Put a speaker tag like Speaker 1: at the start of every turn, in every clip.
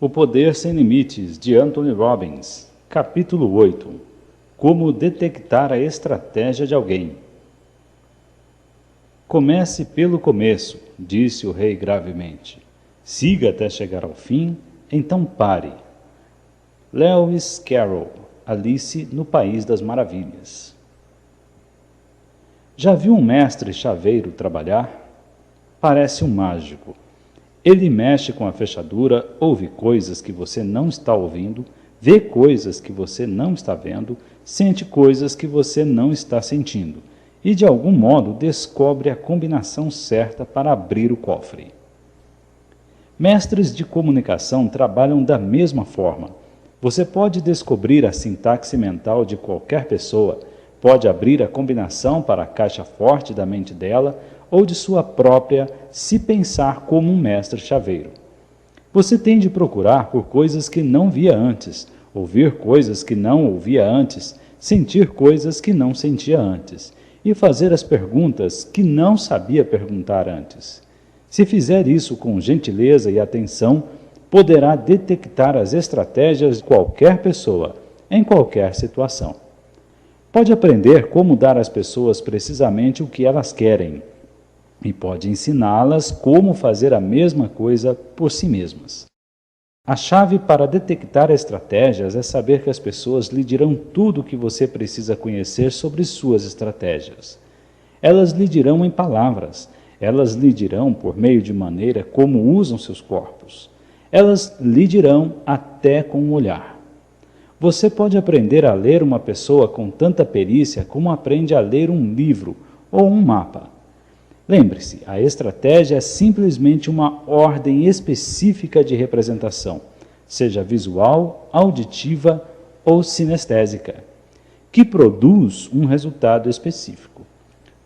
Speaker 1: O Poder Sem Limites, de Anthony Robbins. Capítulo 8. Como detectar a estratégia de alguém. Comece pelo começo, disse o rei gravemente. Siga até chegar ao fim, então pare. Lewis Carroll, Alice no País das Maravilhas. Já viu um mestre chaveiro trabalhar? Parece um mágico. Ele mexe com a fechadura, ouve coisas que você não está ouvindo, vê coisas que você não está vendo, sente coisas que você não está sentindo e, de algum modo, descobre a combinação certa para abrir o cofre. Mestres de comunicação trabalham da mesma forma. Você pode descobrir a sintaxe mental de qualquer pessoa, pode abrir a combinação para a caixa forte da mente dela ou de sua própria, se pensar como um mestre chaveiro. Você tem de procurar por coisas que não via antes, ouvir coisas que não ouvia antes, sentir coisas que não sentia antes, e fazer as perguntas que não sabia perguntar antes. Se fizer isso com gentileza e atenção, poderá detectar as estratégias de qualquer pessoa, em qualquer situação. Pode aprender como dar às pessoas precisamente o que elas querem, e pode ensiná-las como fazer a mesma coisa por si mesmas. A chave para detectar estratégias é saber que as pessoas lhe dirão tudo o que você precisa conhecer sobre suas estratégias. Elas lhe dirão em palavras, elas lhe dirão por meio de maneira como usam seus corpos. Elas lhe dirão até com o olhar. Você pode aprender a ler uma pessoa com tanta perícia como aprende a ler um livro ou um mapa. Lembre-se, a estratégia é simplesmente uma ordem específica de representação, seja visual, auditiva ou sinestésica, que produz um resultado específico.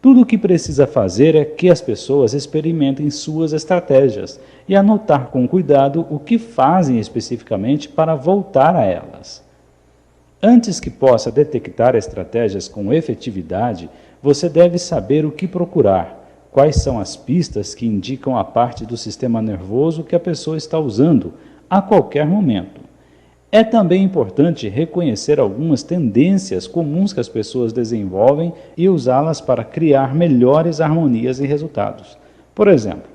Speaker 1: Tudo o que precisa fazer é que as pessoas experimentem suas estratégias e anotar com cuidado o que fazem especificamente para voltar a elas. Antes que possa detectar estratégias com efetividade, você deve saber o que procurar. Quais são as pistas que indicam a parte do sistema nervoso que a pessoa está usando a qualquer momento? É também importante reconhecer algumas tendências comuns que as pessoas desenvolvem e usá-las para criar melhores harmonias e resultados. Por exemplo,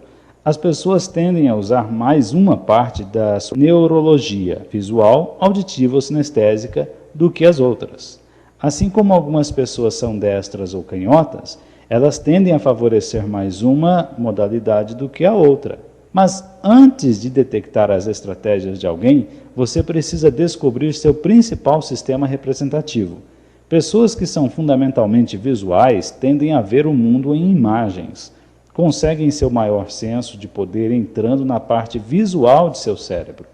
Speaker 1: as pessoas tendem a usar mais uma parte da sua neurologia visual, auditiva ou sinestésica do que as outras. Assim como algumas pessoas são destras ou canhotas, elas tendem a favorecer mais uma modalidade do que a outra. Mas antes de detectar as estratégias de alguém, você precisa descobrir seu principal sistema representativo. Pessoas que são fundamentalmente visuais tendem a ver o mundo em imagens. Conseguem seu maior senso de poder entrando na parte visual de seu cérebro.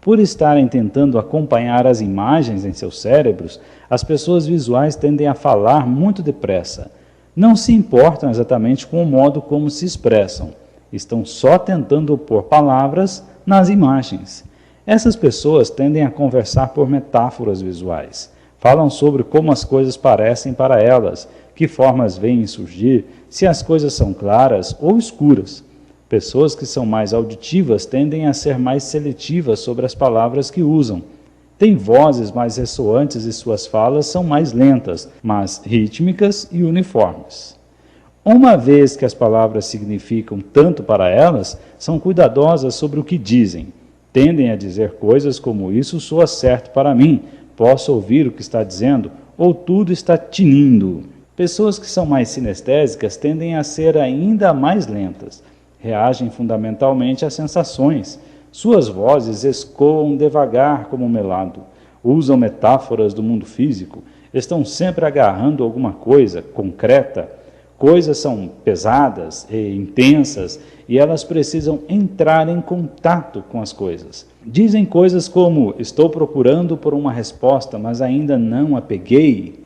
Speaker 1: Por estarem tentando acompanhar as imagens em seus cérebros, as pessoas visuais tendem a falar muito depressa. Não se importam exatamente com o modo como se expressam. Estão só tentando pôr palavras nas imagens. Essas pessoas tendem a conversar por metáforas visuais. Falam sobre como as coisas parecem para elas, que formas vêm surgir, se as coisas são claras ou escuras. Pessoas que são mais auditivas tendem a ser mais seletivas sobre as palavras que usam. Têm vozes mais ressoantes e suas falas são mais lentas, mas rítmicas e uniformes. Uma vez que as palavras significam tanto para elas, são cuidadosas sobre o que dizem. Tendem a dizer coisas como isso soa certo para mim, posso ouvir o que está dizendo, ou tudo está tinindo. Pessoas que são mais sinestésicas tendem a ser ainda mais lentas. Reagem fundamentalmente às sensações. Suas vozes escoam devagar como um melado. Usam metáforas do mundo físico. Estão sempre agarrando alguma coisa concreta. Coisas são pesadas e intensas e elas precisam entrar em contato com as coisas. Dizem coisas como, estou procurando por uma resposta, mas ainda não a peguei.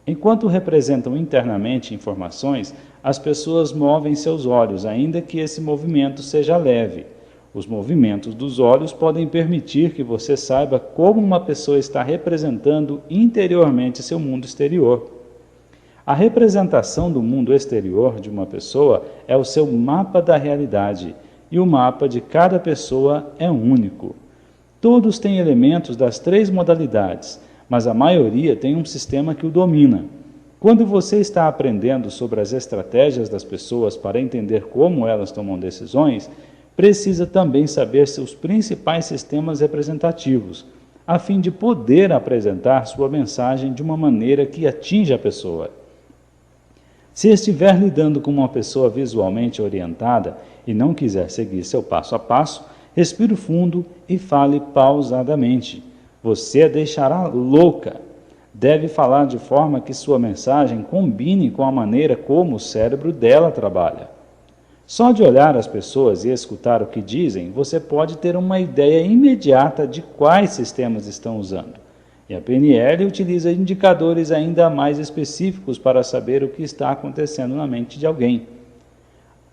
Speaker 1: Enquanto representam internamente informações, as pessoas movem seus olhos, ainda que esse movimento seja leve. Os movimentos dos olhos podem permitir que você saiba como uma pessoa está representando interiormente seu mundo exterior. A representação do mundo exterior de uma pessoa é o seu mapa da realidade, e o mapa de cada pessoa é único. Todos têm elementos das 3 modalidades, mas a maioria tem um sistema que o domina. Quando você está aprendendo sobre as estratégias das pessoas para entender como elas tomam decisões, precisa também saber seus principais sistemas representativos, a fim de poder apresentar sua mensagem de uma maneira que atinja a pessoa. Se estiver lidando com uma pessoa visualmente orientada e não quiser seguir seu passo a passo, respire fundo e fale pausadamente. Você a deixará louca. Deve falar de forma que sua mensagem combine com a maneira como o cérebro dela trabalha. Só de olhar as pessoas e escutar o que dizem, você pode ter uma ideia imediata de quais sistemas estão usando. E a PNL utiliza indicadores ainda mais específicos para saber o que está acontecendo na mente de alguém.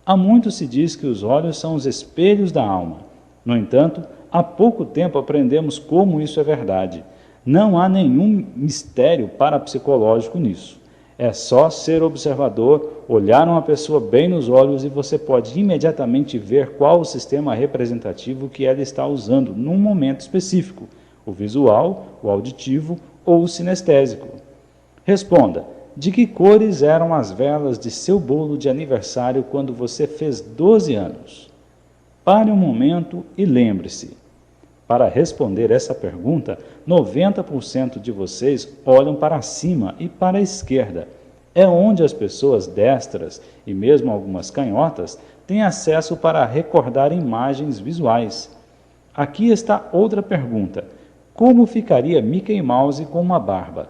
Speaker 1: Há muito se diz que os olhos são os espelhos da alma. No entanto, há pouco tempo aprendemos como isso é verdade. Não há nenhum mistério parapsicológico nisso. É só ser observador, olhar uma pessoa bem nos olhos e você pode imediatamente ver qual o sistema representativo que ela está usando num momento específico, o visual, o auditivo ou o sinestésico. Responda, de que cores eram as velas de seu bolo de aniversário quando você fez 12 anos? Pare um momento e lembre-se. Para responder essa pergunta, 90% de vocês olham para cima e para a esquerda. É onde as pessoas destras, e mesmo algumas canhotas, têm acesso para recordar imagens visuais. Aqui está outra pergunta. Como ficaria Mickey Mouse com uma barba?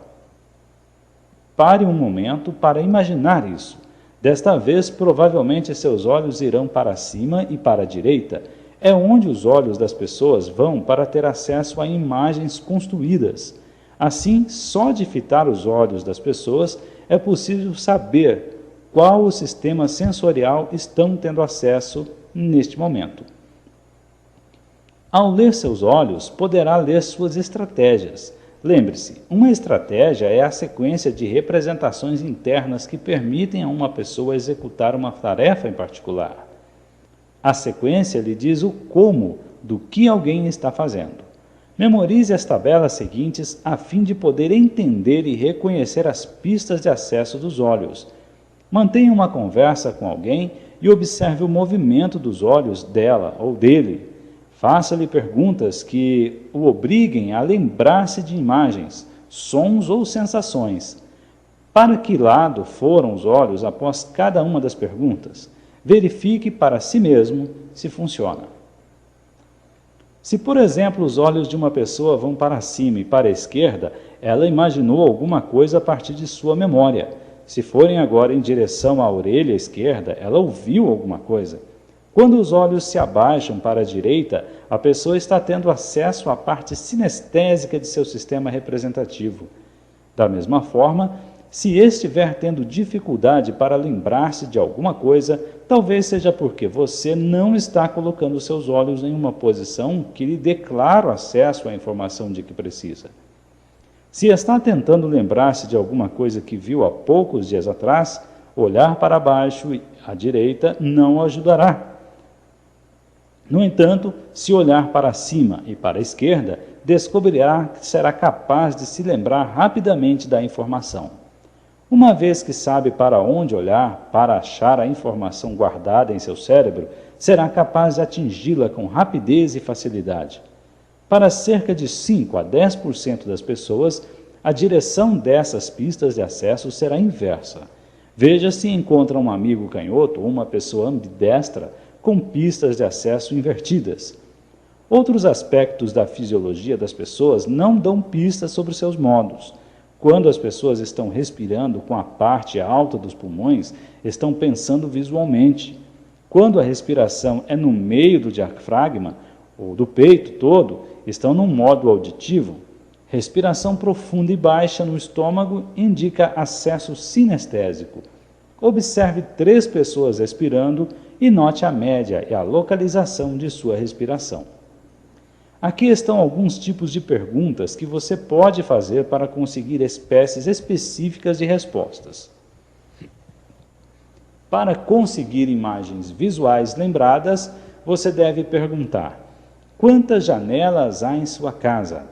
Speaker 1: Pare um momento para imaginar isso. Desta vez, provavelmente seus olhos irão para cima e para a direita. É onde os olhos das pessoas vão para ter acesso a imagens construídas. Assim, só de fitar os olhos das pessoas é possível saber qual o sistema sensorial estão tendo acesso neste momento. Ao ler seus olhos, poderá ler suas estratégias. Lembre-se, uma estratégia é a sequência de representações internas que permitem a uma pessoa executar uma tarefa em particular. A sequência lhe diz o como do que alguém está fazendo. Memorize as tabelas seguintes a fim de poder entender e reconhecer as pistas de acesso dos olhos. Mantenha uma conversa com alguém e observe o movimento dos olhos dela ou dele. Faça-lhe perguntas que o obriguem a lembrar-se de imagens, sons ou sensações. Para que lado foram os olhos após cada uma das perguntas? Verifique para si mesmo se funciona. Se, por exemplo, os olhos de uma pessoa vão para cima e para a esquerda, ela imaginou alguma coisa a partir de sua memória. Se forem agora em direção à orelha esquerda, ela ouviu alguma coisa. Quando os olhos se abaixam para a direita, a pessoa está tendo acesso à parte sinestésica de seu sistema representativo. Da mesma forma, se estiver tendo dificuldade para lembrar-se de alguma coisa, talvez seja porque você não está colocando seus olhos em uma posição que lhe dê claro acesso à informação de que precisa. Se está tentando lembrar-se de alguma coisa que viu há poucos dias atrás, olhar para baixo e à direita não o ajudará. No entanto, se olhar para cima e para a esquerda, descobrirá que será capaz de se lembrar rapidamente da informação. Uma vez que sabe para onde olhar para achar a informação guardada em seu cérebro, será capaz de atingi-la com rapidez e facilidade. Para cerca de 5 a 10% das pessoas, a direção dessas pistas de acesso será inversa. Veja se encontra um amigo canhoto ou uma pessoa ambidestra com pistas de acesso invertidas. Outros aspectos da fisiologia das pessoas não dão pistas sobre seus modos. Quando as pessoas estão respirando com a parte alta dos pulmões, estão pensando visualmente. Quando a respiração é no meio do diafragma, ou do peito todo, estão no modo auditivo. Respiração profunda e baixa no estômago indica acesso sinestésico. Observe 3 pessoas respirando e note a média e a localização de sua respiração. Aqui estão alguns tipos de perguntas que você pode fazer para conseguir espécies específicas de respostas. Para conseguir imagens visuais lembradas, você deve perguntar: Quantas janelas há em sua casa?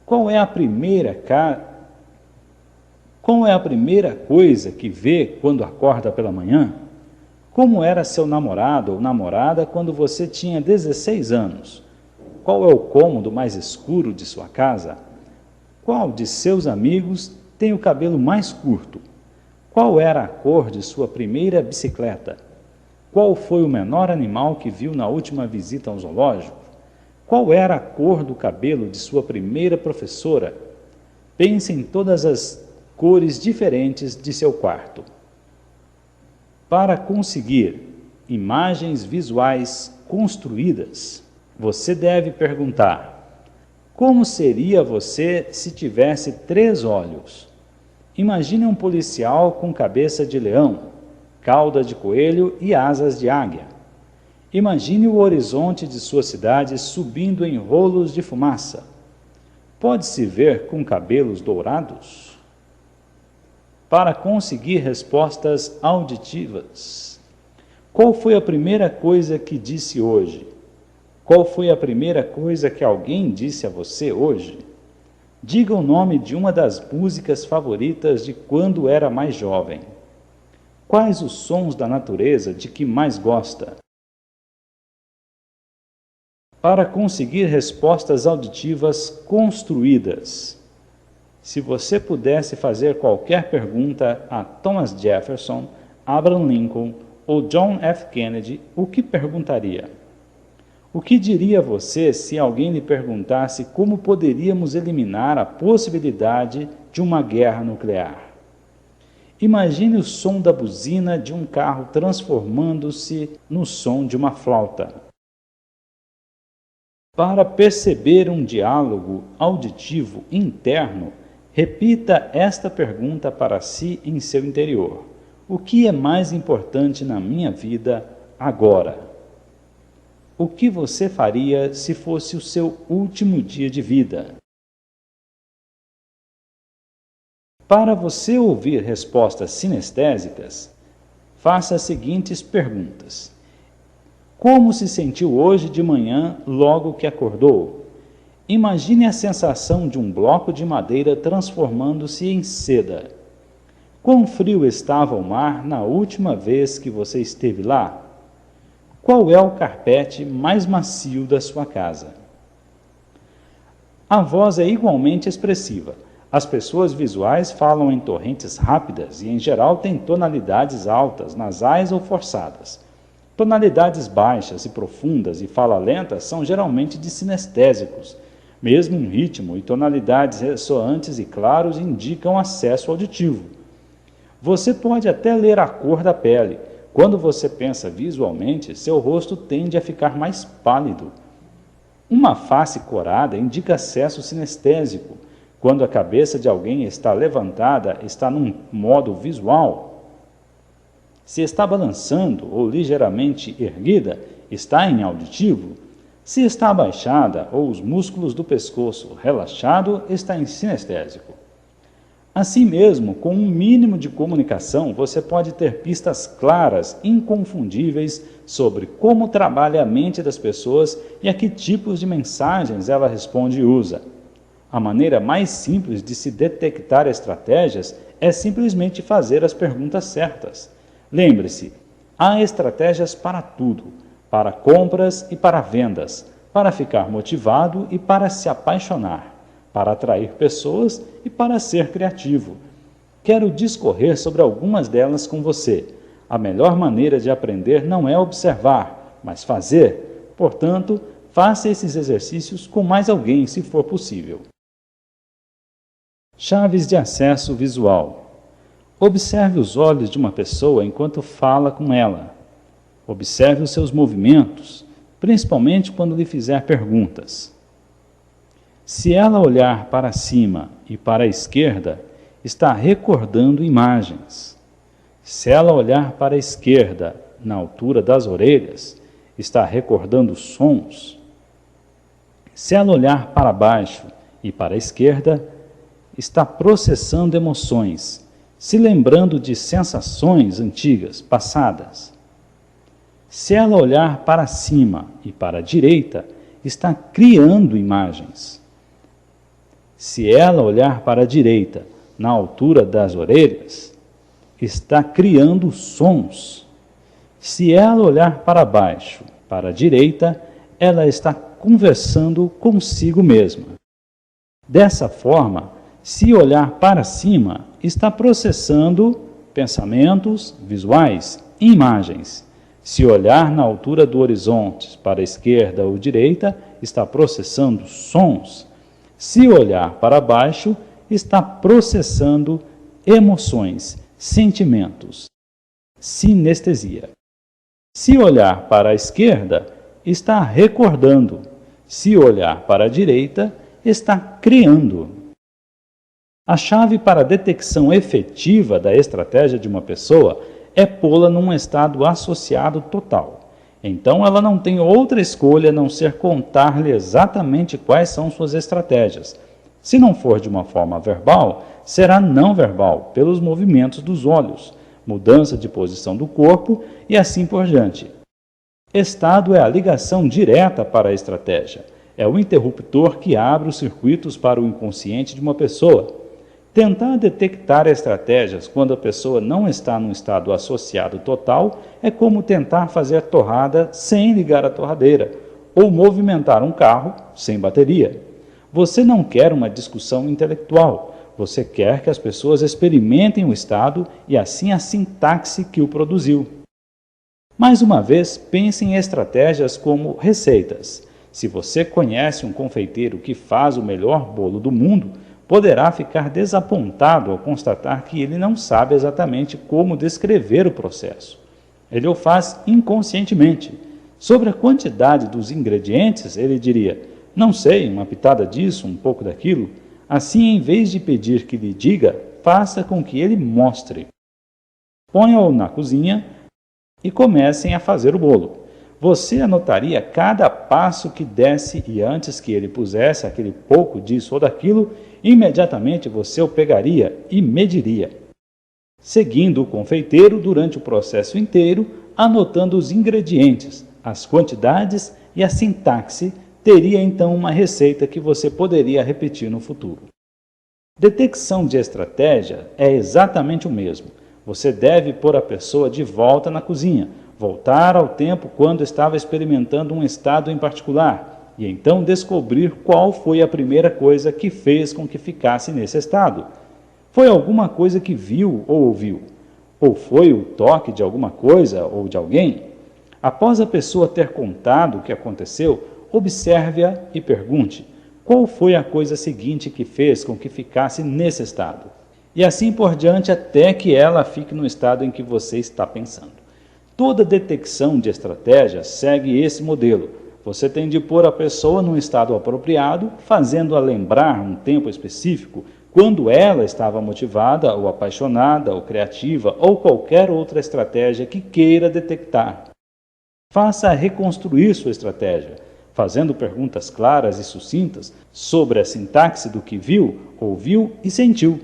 Speaker 1: Qual é a primeira coisa que vê quando acorda pela manhã? Como era seu namorado ou namorada quando você tinha 16 anos? Qual é o cômodo mais escuro de sua casa? Qual de seus amigos tem o cabelo mais curto? Qual era a cor de sua primeira bicicleta? Qual foi o menor animal que viu na última visita ao zoológico? Qual era a cor do cabelo de sua primeira professora? Pense em todas as cores diferentes de seu quarto. Para conseguir imagens visuais construídas, você deve perguntar: como seria você se tivesse 3 olhos? Imagine um policial com cabeça de leão, cauda de coelho e asas de águia. Imagine o horizonte de sua cidade subindo em rolos de fumaça. Pode-se ver com cabelos dourados? Para conseguir respostas auditivas, qual foi a primeira coisa que disse hoje? Qual foi a primeira coisa que alguém disse a você hoje? Diga o nome de uma das músicas favoritas de quando era mais jovem. Quais os sons da natureza de que mais gosta? Para conseguir respostas auditivas construídas. Se você pudesse fazer qualquer pergunta a Thomas Jefferson, Abraham Lincoln ou John F. Kennedy, o que perguntaria? O que diria você se alguém lhe perguntasse como poderíamos eliminar a possibilidade de uma guerra nuclear? Imagine o som da buzina de um carro transformando-se no som de uma flauta. Para perceber um diálogo auditivo interno, repita esta pergunta para si em seu interior: o que é mais importante na minha vida agora? O que você faria se fosse o seu último dia de vida? Para você ouvir respostas sinestésicas, faça as seguintes perguntas. Como se sentiu hoje de manhã logo que acordou? Imagine a sensação de um bloco de madeira transformando-se em seda. Quão frio estava o mar na última vez que você esteve lá? Qual é o carpete mais macio da sua casa? A voz é igualmente expressiva. As pessoas visuais falam em torrentes rápidas e, em geral, têm tonalidades altas, nasais ou forçadas. Tonalidades baixas e profundas e fala lenta são geralmente de sinestésicos. Mesmo um ritmo e tonalidades ressoantes e claros indicam acesso auditivo. Você pode até ler a cor da pele. Quando você pensa visualmente, seu rosto tende a ficar mais pálido. Uma face corada indica acesso sinestésico. Quando a cabeça de alguém está levantada, está num modo visual. Se está balançando ou ligeiramente erguida, está em auditivo. Se está abaixada ou os músculos do pescoço relaxado, está em sinestésico. Assim mesmo, com um mínimo de comunicação, você pode ter pistas claras, inconfundíveis, sobre como trabalha a mente das pessoas e a que tipos de mensagens ela responde e usa. A maneira mais simples de se detectar estratégias é simplesmente fazer as perguntas certas. Lembre-se, há estratégias para tudo, para compras e para vendas, para ficar motivado e para se apaixonar, para atrair pessoas e para ser criativo. Quero discorrer sobre algumas delas com você. A melhor maneira de aprender não é observar, mas fazer. Portanto, faça esses exercícios com mais alguém, se for possível. Chaves de acesso visual. Observe os olhos de uma pessoa enquanto fala com ela. Observe os seus movimentos, principalmente quando lhe fizer perguntas. Se ela olhar para cima e para a esquerda, está recordando imagens. Se ela olhar para a esquerda, na altura das orelhas, está recordando sons. Se ela olhar para baixo e para a esquerda, está processando emoções, se lembrando de sensações antigas, passadas. Se ela olhar para cima e para a direita, está criando imagens. Se ela olhar para a direita, na altura das orelhas, está criando sons. Se ela olhar para baixo, para a direita, ela está conversando consigo mesma. Dessa forma, se olhar para cima, está processando pensamentos visuais, imagens. Se olhar na altura do horizonte, para a esquerda ou direita, está processando sons. Se olhar para baixo, está processando emoções, sentimentos, sinestesia. Se olhar para a esquerda, está recordando. Se olhar para a direita, está criando. A chave para a detecção efetiva da estratégia de uma pessoa é pô-la num estado associado total. Então ela não tem outra escolha a não ser contar-lhe exatamente quais são suas estratégias. Se não for de uma forma verbal, será não verbal, pelos movimentos dos olhos, mudança de posição do corpo e assim por diante. Estado é a ligação direta para a estratégia. É o interruptor que abre os circuitos para o inconsciente de uma pessoa. Tentar detectar estratégias quando a pessoa não está num estado associado total é como tentar fazer torrada sem ligar a torradeira, ou movimentar um carro sem bateria. Você não quer uma discussão intelectual, você quer que as pessoas experimentem o estado e assim a sintaxe que o produziu. Mais uma vez, pense em estratégias como receitas. Se você conhece um confeiteiro que faz o melhor bolo do mundo, poderá ficar desapontado ao constatar que ele não sabe exatamente como descrever o processo. Ele o faz inconscientemente. Sobre a quantidade dos ingredientes, ele diria: não sei, uma pitada disso, um pouco daquilo. Assim, em vez de pedir que lhe diga, faça com que ele mostre. Ponha-o na cozinha e comecem a fazer o bolo. Você anotaria cada passo que desse e antes que ele pusesse aquele pouco disso ou daquilo, imediatamente você o pegaria e mediria. Seguindo o confeiteiro durante o processo inteiro, anotando os ingredientes, as quantidades e a sintaxe, teria então uma receita que você poderia repetir no futuro. Detecção de estratégia é exatamente o mesmo. Você deve pôr a pessoa de volta na cozinha, voltar ao tempo quando estava experimentando um estado em particular e então descobrir qual foi a primeira coisa que fez com que ficasse nesse estado. Foi alguma coisa que viu ou ouviu? Ou foi o toque de alguma coisa ou de alguém? Após a pessoa ter contado o que aconteceu, observe-a e pergunte: qual foi a coisa seguinte que fez com que ficasse nesse estado? E assim por diante até que ela fique no estado em que você está pensando. Toda detecção de estratégia segue esse modelo. Você tem de pôr a pessoa num estado apropriado, fazendo-a lembrar um tempo específico, quando ela estava motivada, ou apaixonada, ou criativa, ou qualquer outra estratégia que queira detectar. Faça reconstruir sua estratégia, fazendo perguntas claras e sucintas sobre a sintaxe do que viu, ouviu e sentiu.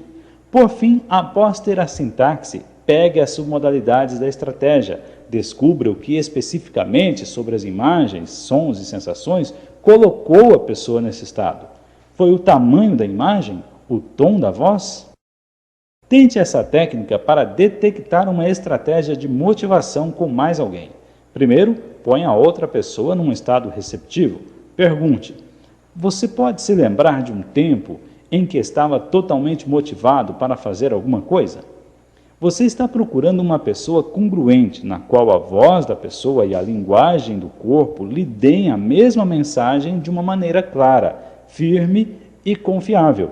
Speaker 1: Por fim, após ter a sintaxe, pegue as submodalidades da estratégia, descubra o que especificamente sobre as imagens, sons e sensações colocou a pessoa nesse estado. Foi o tamanho da imagem? O tom da voz? Tente essa técnica para detectar uma estratégia de motivação com mais alguém. Primeiro, ponha a outra pessoa num estado receptivo. Pergunte: você pode se lembrar de um tempo em que estava totalmente motivado para fazer alguma coisa? Você está procurando uma pessoa congruente, na qual a voz da pessoa e a linguagem do corpo lhe deem a mesma mensagem de uma maneira clara, firme e confiável.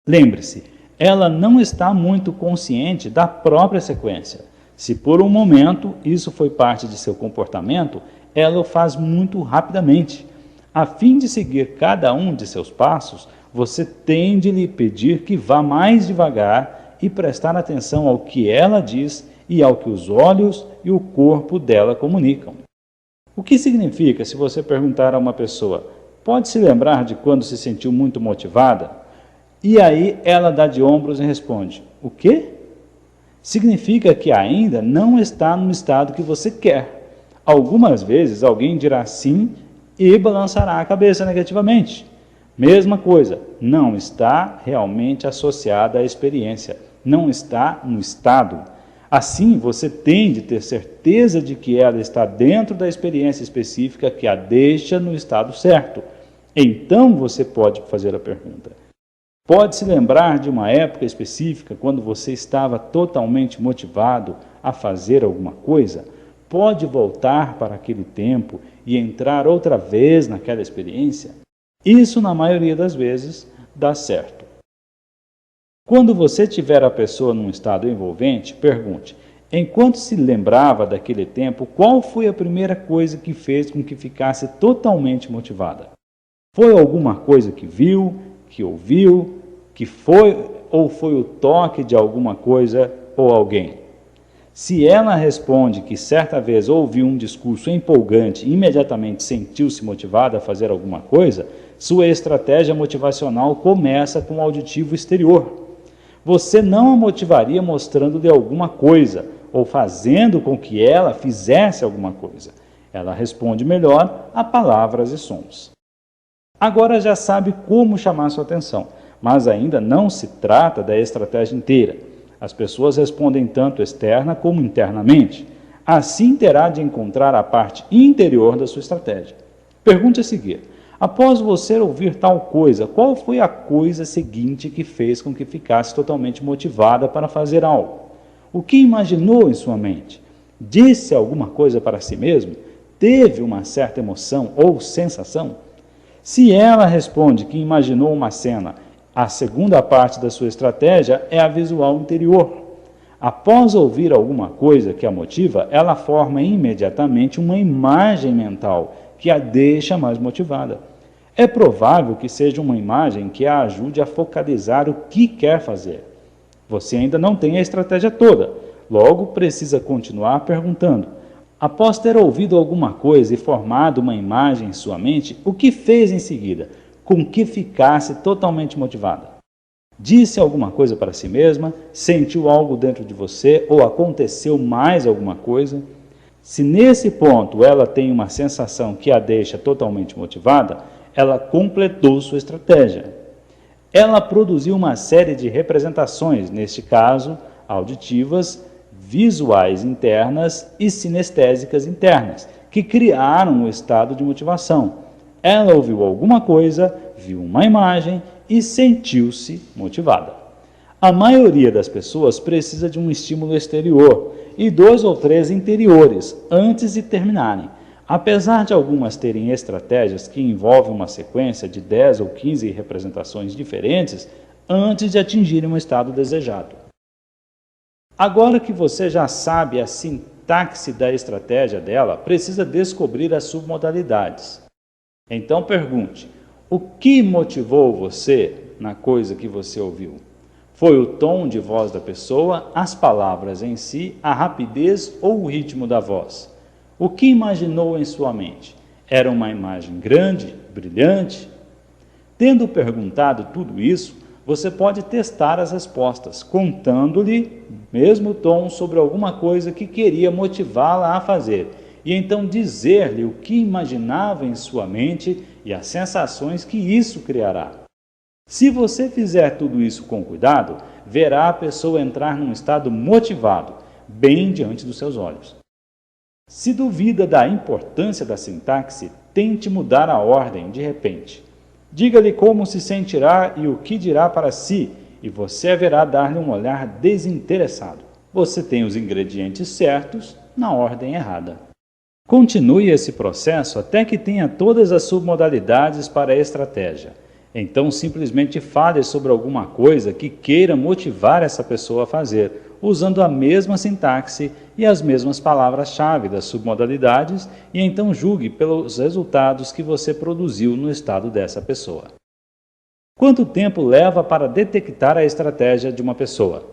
Speaker 1: Lembre-se, ela não está muito consciente da própria sequência. Se por um momento isso foi parte de seu comportamento, ela o faz muito rapidamente. A fim de seguir cada um de seus passos, você tem de lhe pedir que vá mais devagar e prestar atenção ao que ela diz e ao que os olhos e o corpo dela comunicam. O que significa se você perguntar a uma pessoa: pode se lembrar de quando se sentiu muito motivada? E aí ela dá de ombros e responde: o quê? Significa que ainda não está no estado que você quer. Algumas vezes alguém dirá sim e balançará a cabeça negativamente. Mesma coisa, não está realmente associada à experiência, não está no estado. Assim, você tem de ter certeza de que ela está dentro da experiência específica que a deixa no estado certo. Então você pode fazer a pergunta. Pode se lembrar de uma época específica quando você estava totalmente motivado a fazer alguma coisa? Pode voltar para aquele tempo e entrar outra vez naquela experiência? Isso, na maioria das vezes, dá certo. Quando você tiver a pessoa num estado envolvente, pergunte: enquanto se lembrava daquele tempo, qual foi a primeira coisa que fez com que ficasse totalmente motivada? Foi alguma coisa que viu, que ouviu, que foi ou foi o toque de alguma coisa ou alguém? Se ela responde que certa vez ouviu um discurso empolgante e imediatamente sentiu-se motivada a fazer alguma coisa, sua estratégia motivacional começa com o auditivo exterior. Você não a motivaria mostrando-lhe alguma coisa ou fazendo com que ela fizesse alguma coisa. Ela responde melhor a palavras e sons. Agora já sabe como chamar sua atenção, mas ainda não se trata da estratégia inteira. As pessoas respondem tanto externa como internamente. Assim terá de encontrar a parte interior da sua estratégia. Pergunte a seguir: após você ouvir tal coisa, qual foi a coisa seguinte que fez com que ficasse totalmente motivada para fazer algo? O que imaginou em sua mente? Disse alguma coisa para si mesmo? Teve uma certa emoção ou sensação? Se ela responde que imaginou uma cena, a segunda parte da sua estratégia é a visual interior. Após ouvir alguma coisa que a motiva, ela forma imediatamente uma imagem mental que a deixa mais motivada. É provável que seja uma imagem que a ajude a focalizar o que quer fazer. Você ainda não tem a estratégia toda, logo precisa continuar perguntando. Após ter ouvido alguma coisa e formado uma imagem em sua mente, o que fez em seguida, com que ficasse totalmente motivada? Disse alguma coisa para si mesma? Sentiu algo dentro de você ou aconteceu mais alguma coisa? Se nesse ponto ela tem uma sensação que a deixa totalmente motivada, ela completou sua estratégia. Ela produziu uma série de representações, neste caso, auditivas, visuais internas e sinestésicas internas, que criaram o estado de motivação. Ela ouviu alguma coisa, viu uma imagem e sentiu-se motivada. A maioria das pessoas precisa de um estímulo exterior e 2 ou 3 interiores antes de terminarem. Apesar de algumas terem estratégias que envolvem uma sequência de 10 ou 15 representações diferentes antes de atingirem um estado desejado. Agora que você já sabe a sintaxe da estratégia dela, precisa descobrir as submodalidades. Então pergunte: o que motivou você na coisa que você ouviu? Foi o tom de voz da pessoa, as palavras em si, a rapidez ou o ritmo da voz? O que imaginou em sua mente? Era uma imagem grande, brilhante? Tendo perguntado tudo isso, você pode testar as respostas, contando-lhe mesmo tom sobre alguma coisa que queria motivá-la a fazer, e então dizer-lhe o que imaginava em sua mente e as sensações que isso criará. Se você fizer tudo isso com cuidado, verá a pessoa entrar num estado motivado, bem diante dos seus olhos. Se duvida da importância da sintaxe, tente mudar a ordem de repente. Diga-lhe como se sentirá e o que dirá para si, e você haverá dar-lhe um olhar desinteressado. Você tem os ingredientes certos na ordem errada. Continue esse processo até que tenha todas as submodalidades para a estratégia. Então simplesmente fale sobre alguma coisa que queira motivar essa pessoa a fazer, usando a mesma sintaxe e as mesmas palavras-chave das submodalidades, e então julgue pelos resultados que você produziu no estado dessa pessoa. Quanto tempo leva para detectar a estratégia de uma pessoa?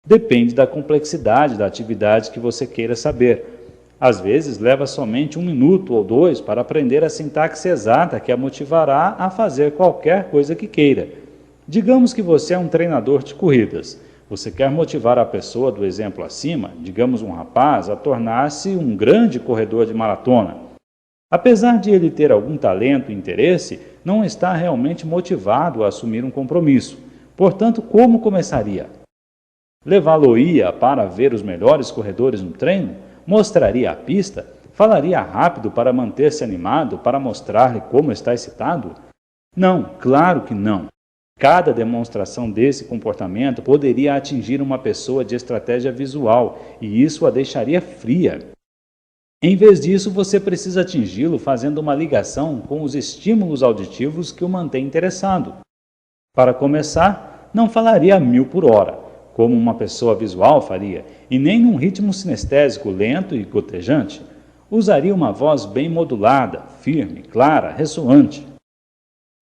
Speaker 1: Depende da complexidade da atividade que você queira saber. Às vezes leva somente 1 minuto ou 2 para aprender a sintaxe exata que a motivará a fazer qualquer coisa que queira. Digamos que você é um treinador de corridas. Você quer motivar a pessoa do exemplo acima, digamos um rapaz, a tornar-se um grande corredor de maratona. Apesar de ele ter algum talento e interesse, não está realmente motivado a assumir um compromisso. Portanto, como começaria? Levá-lo-ia para ver os melhores corredores no treino? Mostraria a pista? Falaria rápido para manter-se animado, para mostrar-lhe como está excitado? Não, claro que não. Cada demonstração desse comportamento poderia atingir uma pessoa de estratégia visual e isso a deixaria fria. Em vez disso, você precisa atingi-lo fazendo uma ligação com os estímulos auditivos que o mantêm interessado. Para começar, não falaria a 1000 por hora, como uma pessoa visual faria, e nem num ritmo sinestésico lento e gotejante. Usaria uma voz bem modulada, firme, clara, ressoante.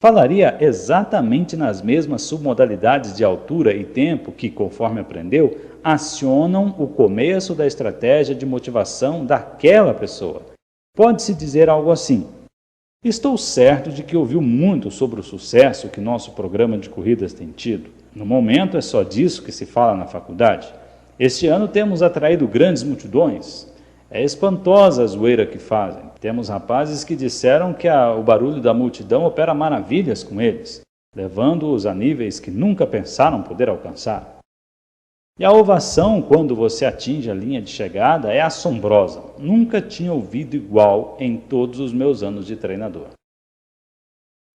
Speaker 1: Falaria exatamente nas mesmas submodalidades de altura e tempo que, conforme aprendeu, acionam o começo da estratégia de motivação daquela pessoa. Pode-se dizer algo assim: estou certo de que ouviu muito sobre o sucesso que nosso programa de corridas tem tido. No momento é só disso que se fala na faculdade. Este ano temos atraído grandes multidões. É espantosa a zoeira que fazem. Temos rapazes que disseram que o barulho da multidão opera maravilhas com eles, levando-os a níveis que nunca pensaram poder alcançar. E a ovação, quando você atinge a linha de chegada, é assombrosa. Nunca tinha ouvido igual em todos os meus anos de treinador.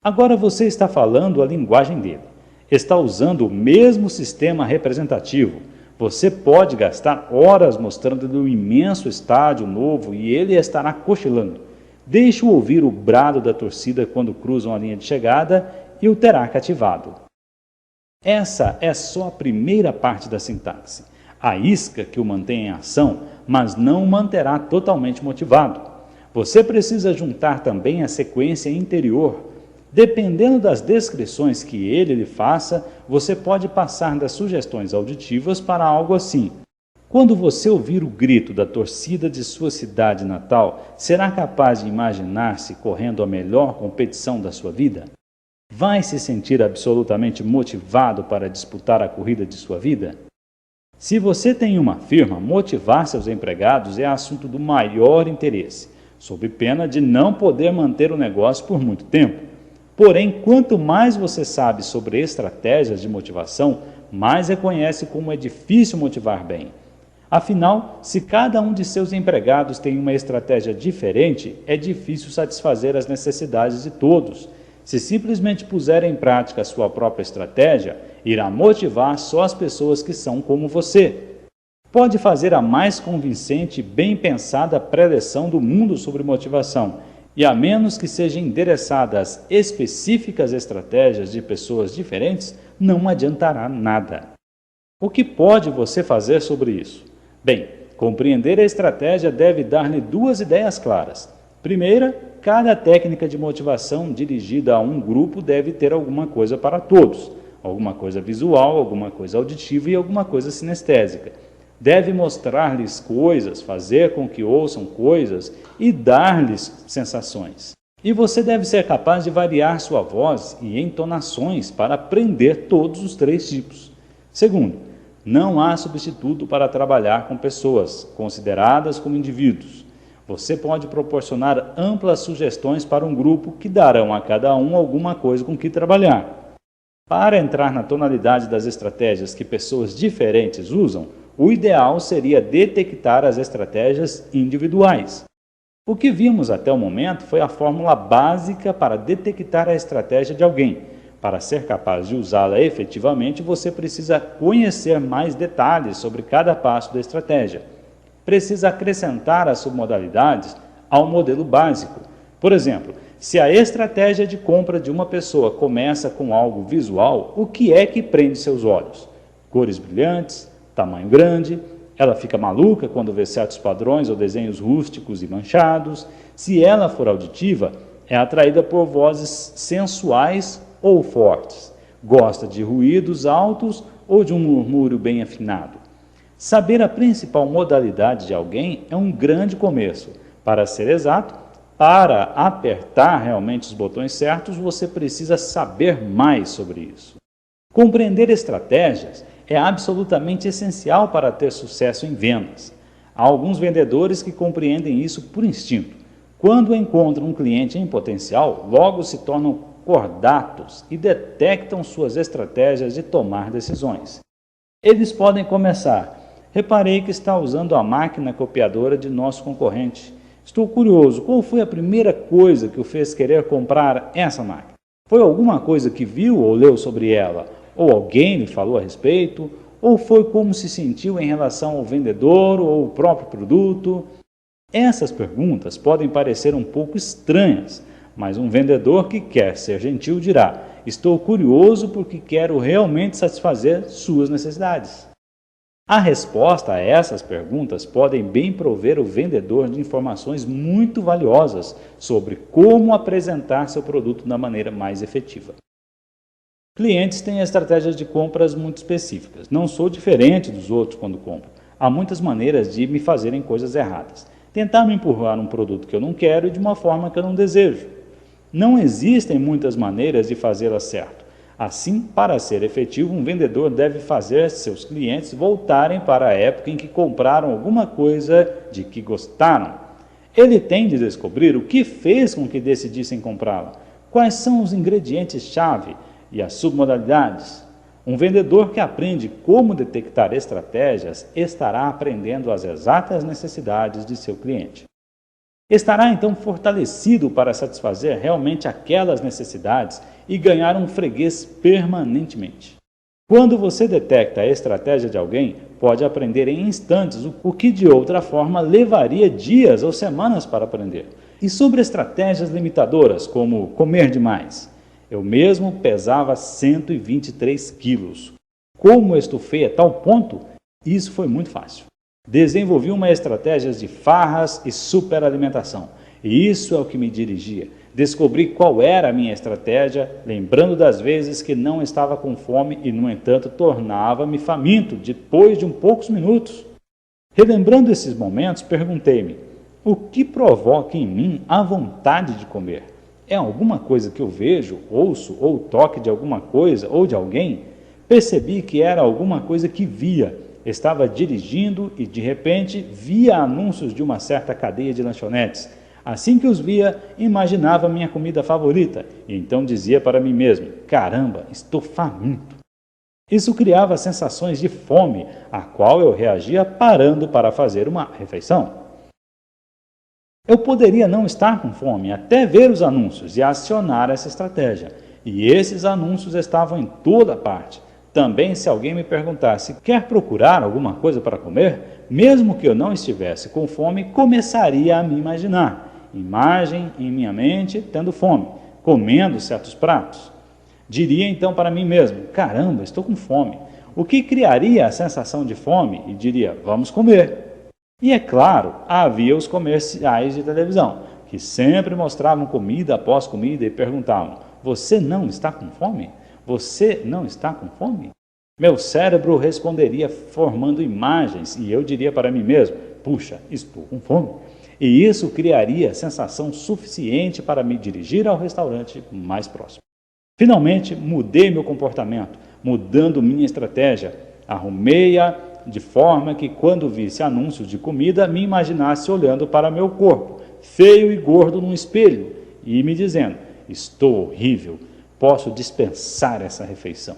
Speaker 1: Agora você está falando a linguagem dele. Está usando o mesmo sistema representativo. Você pode gastar horas mostrando-lhe um imenso estádio novo e ele estará cochilando. Deixe-o ouvir o brado da torcida quando cruzam a linha de chegada e o terá cativado. Essa é só a primeira parte da sintaxe, a isca que o mantém em ação, mas não o manterá totalmente motivado. Você precisa juntar também a sequência interior. Dependendo das descrições que ele lhe faça, você pode passar das sugestões auditivas para algo assim. Quando você ouvir o grito da torcida de sua cidade natal, será capaz de imaginar-se correndo a melhor competição da sua vida? Vai se sentir absolutamente motivado para disputar a corrida de sua vida? Se você tem uma firma, motivar seus empregados é assunto do maior interesse, sob pena de não poder manter o negócio por muito tempo. Porém, quanto mais você sabe sobre estratégias de motivação, mais reconhece como é difícil motivar bem. Afinal, se cada um de seus empregados tem uma estratégia diferente, é difícil satisfazer as necessidades de todos. Se simplesmente puser em prática a sua própria estratégia, irá motivar só as pessoas que são como você. Pode fazer a mais convincente e bem pensada preleção do mundo sobre motivação, e a menos que sejam endereçadas específicas estratégias de pessoas diferentes, não adiantará nada. O que pode você fazer sobre isso? Bem, compreender a estratégia deve dar-lhe duas ideias claras. Primeira, cada técnica de motivação dirigida a um grupo deve ter alguma coisa para todos, alguma coisa visual, alguma coisa auditiva e alguma coisa sinestésica. Deve mostrar-lhes coisas, fazer com que ouçam coisas e dar-lhes sensações. E você deve ser capaz de variar sua voz e entonações para aprender todos os três tipos. Segundo, não há substituto para trabalhar com pessoas, consideradas como indivíduos. Você pode proporcionar amplas sugestões para um grupo que darão a cada um alguma coisa com que trabalhar. Para entrar na tonalidade das estratégias que pessoas diferentes usam, o ideal seria detectar as estratégias individuais. O que vimos até o momento foi a fórmula básica para detectar a estratégia de alguém. Para ser capaz de usá-la efetivamente, você precisa conhecer mais detalhes sobre cada passo da estratégia. Precisa acrescentar as submodalidades ao modelo básico. Por exemplo, se a estratégia de compra de uma pessoa começa com algo visual, o que é que prende seus olhos? Cores brilhantes, tamanho grande, ela fica maluca quando vê certos padrões ou desenhos rústicos e manchados. Se ela for auditiva, é atraída por vozes sensuais ou fortes. Gosta de ruídos altos ou de um murmúrio bem afinado. Saber a principal modalidade de alguém é um grande começo. Para ser exato, para apertar realmente os botões certos, você precisa saber mais sobre isso. Compreender estratégias é absolutamente essencial para ter sucesso em vendas. Há alguns vendedores que compreendem isso por instinto. Quando encontram um cliente em potencial, logo se tornam cordatos e detectam suas estratégias de tomar decisões. Eles podem começar: reparei que está usando a máquina copiadora de nosso concorrente. Estou curioso, qual foi a primeira coisa que o fez querer comprar essa máquina? Foi alguma coisa que viu ou leu sobre ela? Ou alguém lhe falou a respeito? Ou foi como se sentiu em relação ao vendedor ou ao próprio produto? Essas perguntas podem parecer um pouco estranhas, mas um vendedor que quer ser gentil dirá: estou curioso porque quero realmente satisfazer suas necessidades. A resposta a essas perguntas podem bem prover o vendedor de informações muito valiosas sobre como apresentar seu produto da maneira mais efetiva. Clientes têm estratégias de compras muito específicas. Não sou diferente dos outros quando compro. Há muitas maneiras de me fazerem coisas erradas. Tentar me empurrar um produto que eu não quero e de uma forma que eu não desejo. Não existem muitas maneiras de fazê-la certo. Assim, para ser efetivo, um vendedor deve fazer seus clientes voltarem para a época em que compraram alguma coisa de que gostaram. Ele tem de descobrir o que fez com que decidissem comprá-la, quais são os ingredientes-chave e as submodalidades. Um vendedor que aprende como detectar estratégias estará aprendendo as exatas necessidades de seu cliente. Estará então fortalecido para satisfazer realmente aquelas necessidades e ganhar um freguês permanentemente. Quando você detecta a estratégia de alguém, pode aprender em instantes o que de outra forma levaria dias ou semanas para aprender. E sobre estratégias limitadoras, como comer demais? Eu mesmo pesava 123 quilos. Como estufei a tal ponto? Isso foi muito fácil. Desenvolvi uma estratégia de farras e superalimentação. E isso é o que me dirigia. Descobri qual era a minha estratégia, lembrando das vezes que não estava com fome e, no entanto, tornava-me faminto depois de poucos minutos. Relembrando esses momentos, perguntei-me: o que provoca em mim a vontade de comer? É alguma coisa que eu vejo, ouço ou toque de alguma coisa ou de alguém? Percebi que era alguma coisa que via. Estava dirigindo e, de repente, via anúncios de uma certa cadeia de lanchonetes. Assim que os via, imaginava minha comida favorita e então dizia para mim mesmo: caramba, estou faminto. Isso criava sensações de fome, a qual eu reagia parando para fazer uma refeição. Eu poderia não estar com fome até ver os anúncios e acionar essa estratégia. E esses anúncios estavam em toda parte. Também, se alguém me perguntasse: quer procurar alguma coisa para comer? Mesmo que eu não estivesse com fome, começaria a me imaginar. Imagem em minha mente, tendo fome, comendo certos pratos. Diria então para mim mesmo: caramba, estou com fome. O que criaria a sensação de fome e diria: vamos comer. E é claro, havia os comerciais de televisão, que sempre mostravam comida após comida e perguntavam: você não está com fome? Você não está com fome? Meu cérebro responderia formando imagens e eu diria para mim mesmo: puxa, estou com fome. E isso criaria sensação suficiente para me dirigir ao restaurante mais próximo. Finalmente, mudei meu comportamento, mudando minha estratégia. Arrumei-a de forma que, quando visse anúncios de comida, me imaginasse olhando para meu corpo, feio e gordo num espelho, e me dizendo: estou horrível, posso dispensar essa refeição.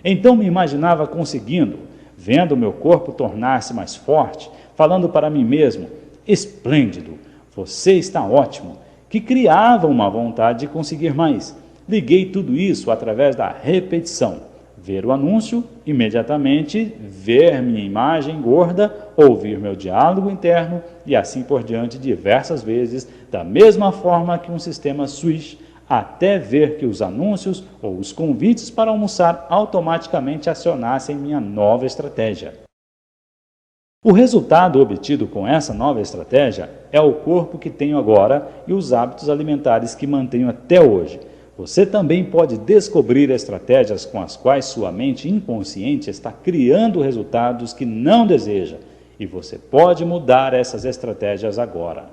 Speaker 1: Então me imaginava conseguindo, vendo meu corpo tornar-se mais forte, falando para mim mesmo: esplêndido, você está ótimo, que criava uma vontade de conseguir mais. Liguei tudo isso através da repetição. Ver o anúncio, imediatamente ver minha imagem gorda, ouvir meu diálogo interno e assim por diante diversas vezes, da mesma forma que um sistema switch, até ver que os anúncios ou os convites para almoçar automaticamente acionassem minha nova estratégia. O resultado obtido com essa nova estratégia é o corpo que tenho agora e os hábitos alimentares que mantenho até hoje. Você também pode descobrir estratégias com as quais sua mente inconsciente está criando resultados que não deseja, e você pode mudar essas estratégias agora.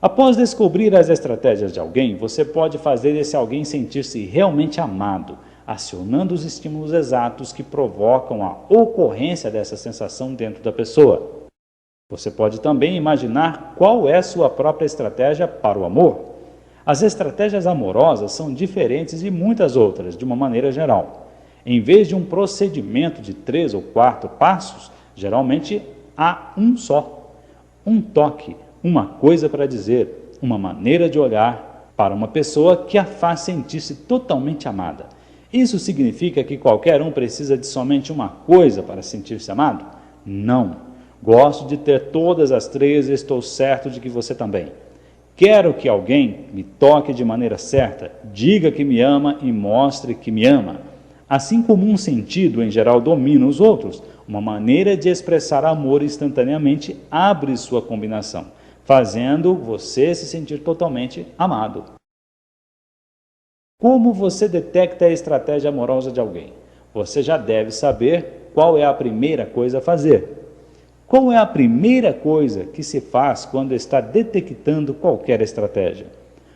Speaker 1: Após descobrir as estratégias de alguém, você pode fazer esse alguém sentir-se realmente amado, acionando os estímulos exatos que provocam a ocorrência dessa sensação dentro da pessoa. Você pode também imaginar qual é sua própria estratégia para o amor. As estratégias amorosas são diferentes de muitas outras, de uma maneira geral. Em vez de um procedimento de 3 ou 4 passos, geralmente há um só. Um toque, uma coisa para dizer, uma maneira de olhar para uma pessoa que a faz sentir-se totalmente amada. Isso significa que qualquer um precisa de somente uma coisa para sentir-se amado? Não. Gosto de ter todas as 3 e estou certo de que você também. Quero que alguém me toque de maneira certa, diga que me ama e mostre que me ama. Assim como um sentido, em geral, domina os outros, uma maneira de expressar amor instantaneamente abre sua combinação, fazendo você se sentir totalmente amado. Como você detecta a estratégia amorosa de alguém? Você já deve saber qual é a primeira coisa a fazer. Qual é a primeira coisa que se faz quando está detectando qualquer estratégia?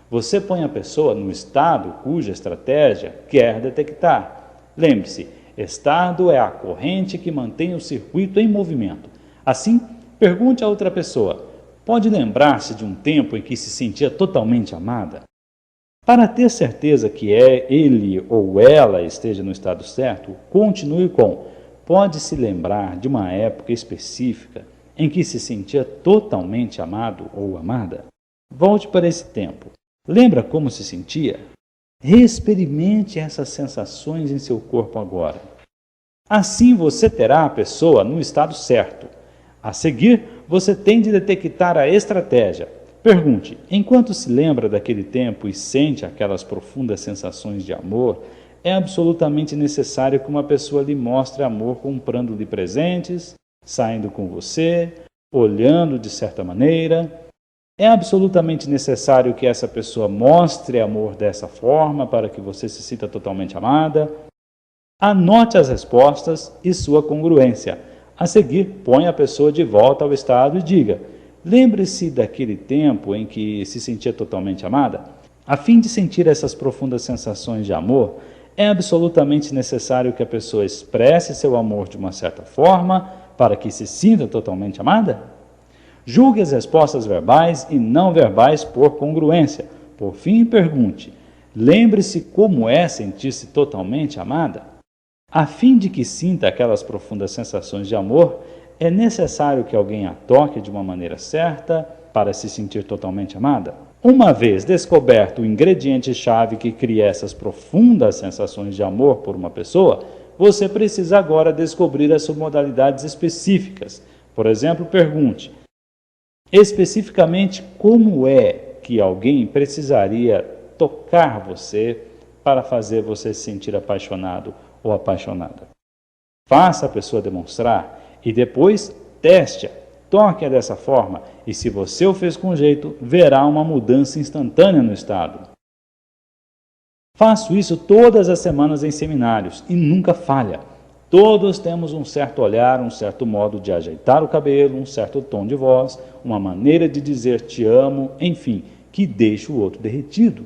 Speaker 1: Você põe a pessoa no estado cuja estratégia quer detectar. Lembre-se, estado é a corrente que mantém o circuito em movimento. Assim, pergunte a outra pessoa, pode lembrar-se de um tempo em que se sentia totalmente amada? Para ter certeza que ele ou ela esteja no estado certo, continue com pode se lembrar de uma época específica em que se sentia totalmente amado ou amada? Volte para esse tempo. Lembra como se sentia? Reexperimente essas sensações em seu corpo agora. Assim você terá a pessoa no estado certo. A seguir, você tem de detectar a estratégia. Pergunte, enquanto se lembra daquele tempo e sente aquelas profundas sensações de amor, é absolutamente necessário que uma pessoa lhe mostre amor comprando-lhe presentes, saindo com você, olhando de certa maneira. É absolutamente necessário que essa pessoa mostre amor dessa forma para que você se sinta totalmente amada. Anote as respostas e sua congruência. A seguir, ponha a pessoa de volta ao estado e diga: lembre-se daquele tempo em que se sentia totalmente amada? A fim de sentir essas profundas sensações de amor, é absolutamente necessário que a pessoa expresse seu amor de uma certa forma para que se sinta totalmente amada? Julgue as respostas verbais e não verbais por congruência. Por fim, pergunte: lembre-se como é sentir-se totalmente amada? A fim de que sinta aquelas profundas sensações de amor, é necessário que alguém a toque de uma maneira certa para se sentir totalmente amada? Uma vez descoberto o ingrediente-chave que cria essas profundas sensações de amor por uma pessoa, você precisa agora descobrir as suas modalidades específicas. Por exemplo, pergunte especificamente como é que alguém precisaria tocar você para fazer você se sentir apaixonado ou apaixonada. Faça a pessoa demonstrar e depois teste-a. Toque-a dessa forma e, se você o fez com jeito, verá uma mudança instantânea no estado. Faço isso todas as semanas em seminários e nunca falha. Todos temos um certo olhar, um certo modo de ajeitar o cabelo, um certo tom de voz, uma maneira de dizer te amo, enfim, que deixa o outro derretido.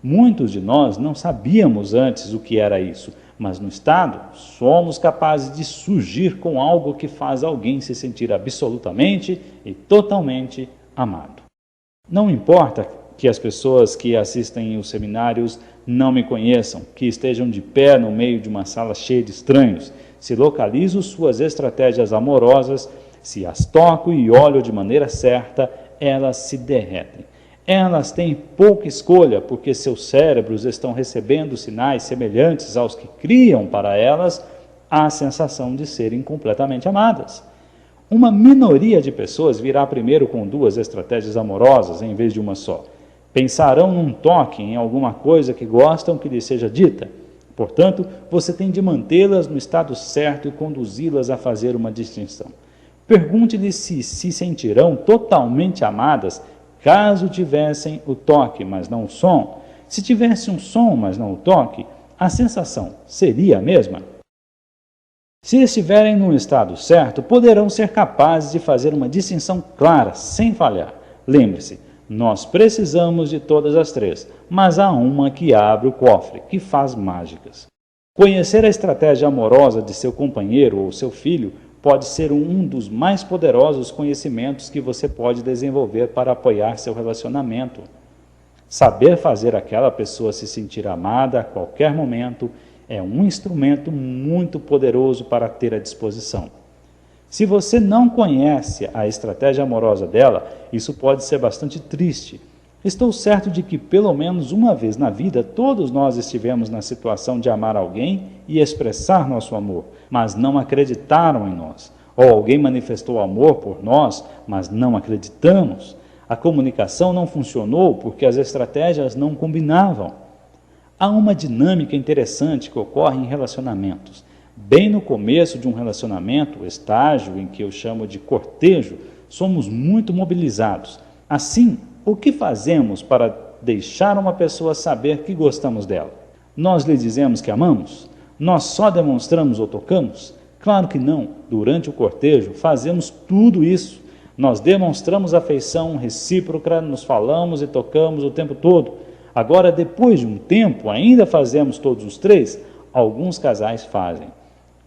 Speaker 1: Muitos de nós não sabíamos antes o que era isso, mas no estado somos capazes de surgir com algo que faz alguém se sentir absolutamente e totalmente amado. Não importa que as pessoas que assistem os seminários não me conheçam, que estejam de pé no meio de uma sala cheia de estranhos, se localizo suas estratégias amorosas, se as toco e olho de maneira certa, elas se derretem. Elas têm pouca escolha, porque seus cérebros estão recebendo sinais semelhantes aos que criam para elas a sensação de serem completamente amadas. Uma minoria de pessoas virá primeiro com 2 estratégias amorosas em vez de uma só. Pensarão num toque, em alguma coisa que gostam que lhe seja dita. Portanto, você tem de mantê-las no estado certo e conduzi-las a fazer uma distinção. Pergunte-lhes se se sentirão totalmente amadas caso tivessem o toque, mas não o som. Se tivesse um som, mas não o toque, a sensação seria a mesma? Se estiverem no estado certo, poderão ser capazes de fazer uma distinção clara, sem falhar. Lembre-se, nós precisamos de todas as 3, mas há uma que abre o cofre, que faz mágicas. Conhecer a estratégia amorosa de seu companheiro ou seu filho pode ser um dos mais poderosos conhecimentos que você pode desenvolver para apoiar seu relacionamento. Saber fazer aquela pessoa se sentir amada a qualquer momento é um instrumento muito poderoso para ter à disposição. Se você não conhece a estratégia amorosa dela, isso pode ser bastante triste. Estou certo de que pelo menos uma vez na vida todos nós estivemos na situação de amar alguém e expressar nosso amor, mas não acreditaram em nós. Ou alguém manifestou amor por nós, mas não acreditamos. A comunicação não funcionou porque as estratégias não combinavam. Há uma dinâmica interessante que ocorre em relacionamentos. Bem no começo de um relacionamento, o estágio em que eu chamo de cortejo, somos muito mobilizados. Assim, o que fazemos para deixar uma pessoa saber que gostamos dela? Nós lhe dizemos que amamos? Nós só demonstramos ou tocamos? Claro que não. Durante o cortejo, fazemos tudo isso. Nós demonstramos afeição recíproca, nos falamos e tocamos o tempo todo. Agora, depois de um tempo, ainda fazemos todos os três? Alguns casais fazem.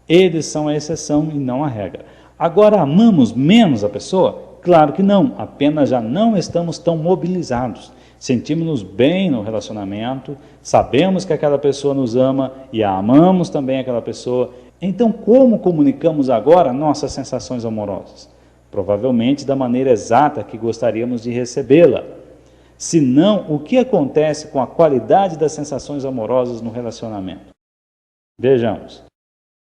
Speaker 1: Eles são a exceção e não a regra. Agora, amamos menos a pessoa? Claro que não, apenas já não estamos tão mobilizados. Sentimos-nos bem no relacionamento, sabemos que aquela pessoa nos ama e a amamos também aquela pessoa. Então, como comunicamos agora nossas sensações amorosas? Provavelmente da maneira exata que gostaríamos de recebê-la. Se não, o que acontece com a qualidade das sensações amorosas no relacionamento? Vejamos.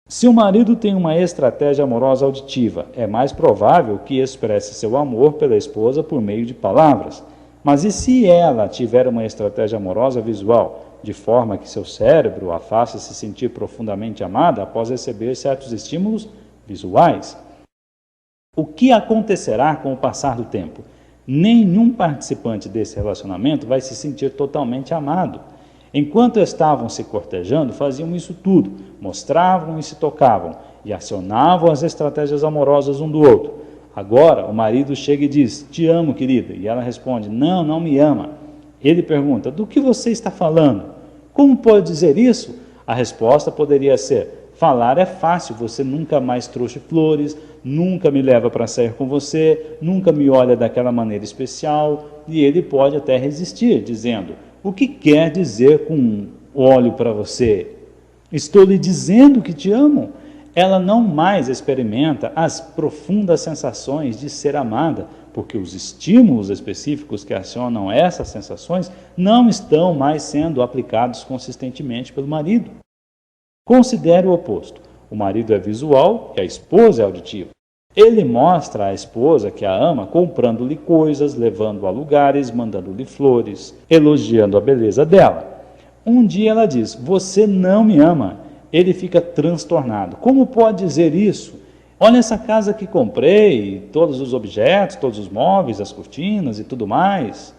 Speaker 1: Se o marido tem uma estratégia amorosa auditiva, é mais provável que expresse seu amor pela esposa por meio de palavras. Mas e se ela tiver uma estratégia amorosa visual, de forma que seu cérebro a faça se sentir profundamente amada após receber certos estímulos visuais? O que acontecerá com o passar do tempo? Nenhum participante desse relacionamento vai se sentir totalmente amado. Enquanto estavam se cortejando, faziam isso tudo, mostravam e se tocavam, e acionavam as estratégias amorosas um do outro. Agora, o marido chega e diz, te amo, querida, e ela responde, não, não me ama. Ele pergunta, do que você está falando? Como pode dizer isso? A resposta poderia ser, falar é fácil, você nunca mais trouxe flores, nunca me leva para sair com você, nunca me olha daquela maneira especial, e ele pode até resistir, dizendo, o que quer dizer com olho para você? Estou lhe dizendo que te amo. Ela não mais experimenta as profundas sensações de ser amada, porque os estímulos específicos que acionam essas sensações não estão mais sendo aplicados consistentemente pelo marido. Considere o oposto. O marido é visual e a esposa é auditiva. Ele mostra à esposa que a ama comprando-lhe coisas, levando-a a lugares, mandando-lhe flores, elogiando a beleza dela. Um dia ela diz, você não me ama. Ele fica transtornado. Como pode dizer isso? Olha essa casa que comprei, todos os objetos, todos os móveis, as cortinas e tudo mais.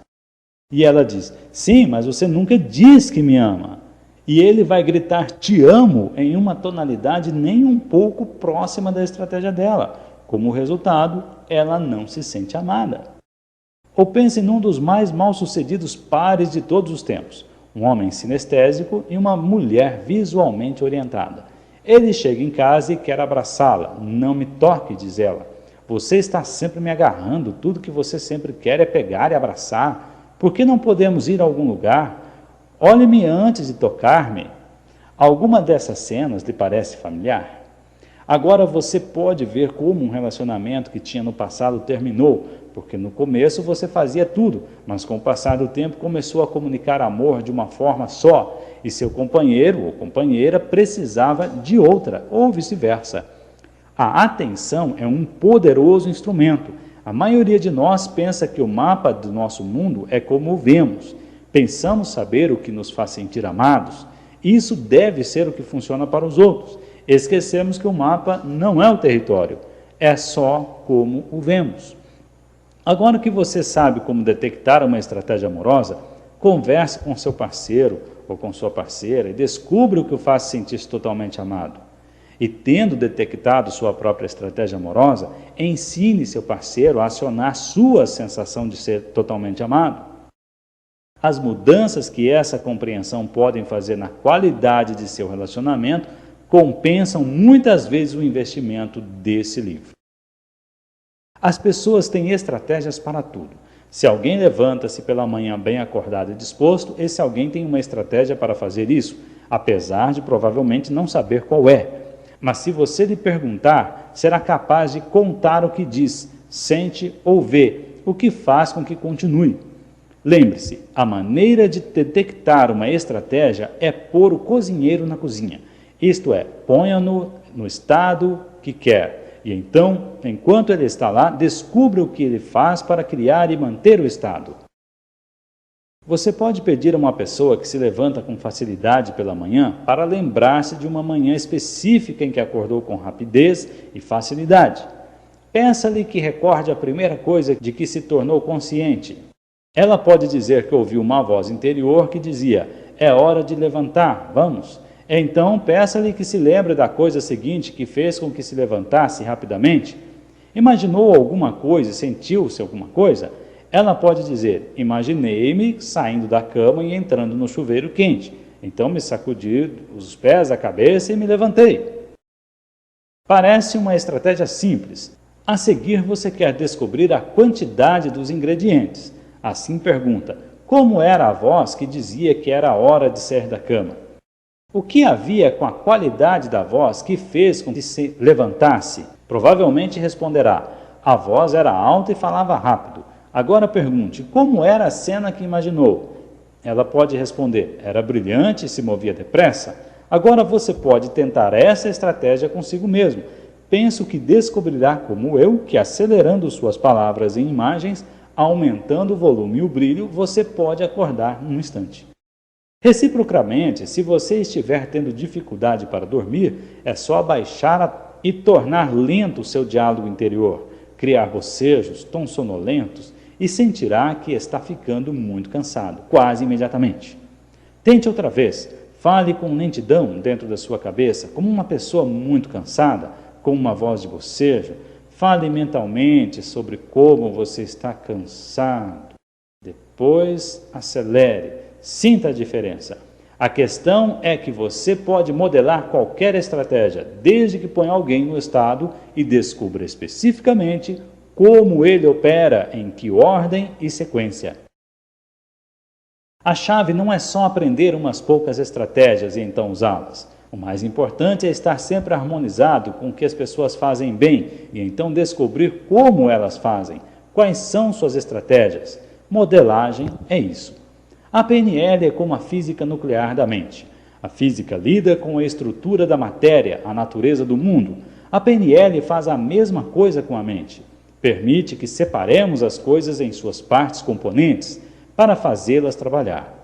Speaker 1: E ela diz, sim, mas você nunca diz que me ama. E ele vai gritar, te amo, em uma tonalidade nem um pouco próxima da estratégia dela. Como resultado, ela não se sente amada. Ou pense num dos mais mal-sucedidos pares de todos os tempos, um homem sinestésico e uma mulher visualmente orientada. Ele chega em casa e quer abraçá-la. Não me toque, diz ela. Você está sempre me agarrando, tudo que você sempre quer é pegar e abraçar. Por que não podemos ir a algum lugar? Olhe-me antes de tocar-me. Alguma dessas cenas lhe parece familiar? Agora você pode ver como um relacionamento que tinha no passado terminou, porque no começo você fazia tudo, mas com o passar do tempo começou a comunicar amor de uma forma só, e seu companheiro ou companheira precisava de outra, ou vice-versa. A atenção é um poderoso instrumento. A maioria de nós pensa que o mapa do nosso mundo é como o vemos. Pensamos saber o que nos faz sentir amados. Isso deve ser o que funciona para os outros. Esquecemos que o mapa não é o território, é só como o vemos. Agora que você sabe como detectar uma estratégia amorosa, converse com seu parceiro ou com sua parceira e descubra o que o faz sentir-se totalmente amado. E tendo detectado sua própria estratégia amorosa, ensine seu parceiro a acionar sua sensação de ser totalmente amado. As mudanças que essa compreensão podem fazer na qualidade de seu relacionamento compensam muitas vezes o investimento desse livro. As pessoas têm estratégias para tudo. Se alguém levanta-se pela manhã bem acordado e disposto, esse alguém tem uma estratégia para fazer isso, apesar de provavelmente não saber qual é. Mas se você lhe perguntar, será capaz de contar o que diz, sente ou vê, o que faz com que continue. Lembre-se, a maneira de detectar uma estratégia é pôr o cozinheiro na cozinha. Isto é, ponha-no no estado que quer. E então, enquanto ele está lá, descubra o que ele faz para criar e manter o estado. Você pode pedir a uma pessoa que se levanta com facilidade pela manhã para lembrar-se de uma manhã específica em que acordou com rapidez e facilidade. Peça-lhe que recorde a primeira coisa de que se tornou consciente. Ela pode dizer que ouviu uma voz interior que dizia: é hora de levantar, vamos. Então, peça-lhe que se lembre da coisa seguinte que fez com que se levantasse rapidamente. Imaginou alguma coisa, sentiu-se alguma coisa? Ela pode dizer: imaginei-me saindo da cama e entrando no chuveiro quente. Então me sacudi os pés, a cabeça e me levantei. Parece uma estratégia simples. A seguir, você quer descobrir a quantidade dos ingredientes. Assim pergunta: como era a voz que dizia que era hora de sair da cama? O que havia com a qualidade da voz que fez com que se levantasse? Provavelmente responderá: a voz era alta e falava rápido. Agora pergunte: como era a cena que imaginou? Ela pode responder: era brilhante e se movia depressa. Agora você pode tentar essa estratégia consigo mesmo. Penso que descobrirá, como eu, que acelerando suas palavras em imagens, aumentando o volume e o brilho, você pode acordar num instante. Reciprocamente, se você estiver tendo dificuldade para dormir, é só abaixar e tornar lento o seu diálogo interior, criar bocejos, tons sonolentos e sentirá que está ficando muito cansado, quase imediatamente. Tente outra vez, fale com lentidão dentro da sua cabeça, como uma pessoa muito cansada, com uma voz de bocejo. Fale mentalmente sobre como você está cansado. Depois, acelere. Sinta a diferença. A questão é que você pode modelar qualquer estratégia, desde que ponha alguém no estado e descubra especificamente como ele opera, em que ordem e sequência. A chave não é só aprender umas poucas estratégias e então usá-las. O mais importante é estar sempre harmonizado com o que as pessoas fazem bem e então descobrir como elas fazem, quais são suas estratégias. Modelagem é isso. A PNL é como a física nuclear da mente. A física lida com a estrutura da matéria, a natureza do mundo. A PNL faz a mesma coisa com a mente. Permite que separemos as coisas em suas partes componentes para fazê-las trabalhar.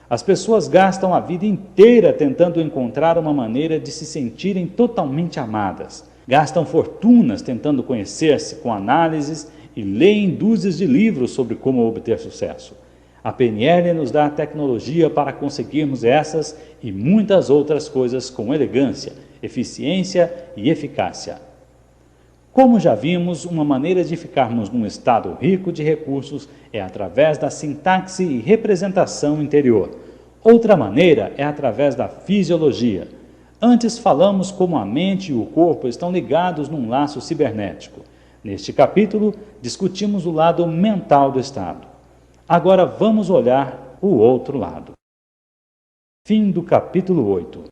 Speaker 1: As pessoas gastam a vida inteira tentando encontrar uma maneira de se sentirem totalmente amadas. Gastam fortunas tentando conhecer-se com análises e leem dúzias de livros sobre como obter sucesso. A PNL nos dá a tecnologia para conseguirmos essas e muitas outras coisas com elegância, eficiência e eficácia. Como já vimos, uma maneira de ficarmos num estado rico de recursos é através da sintaxe e representação interior. Outra maneira é através da fisiologia. Antes falamos como a mente e o corpo estão ligados num laço cibernético. Neste capítulo, discutimos o lado mental do estado. Agora vamos olhar o outro lado. Fim do capítulo 8.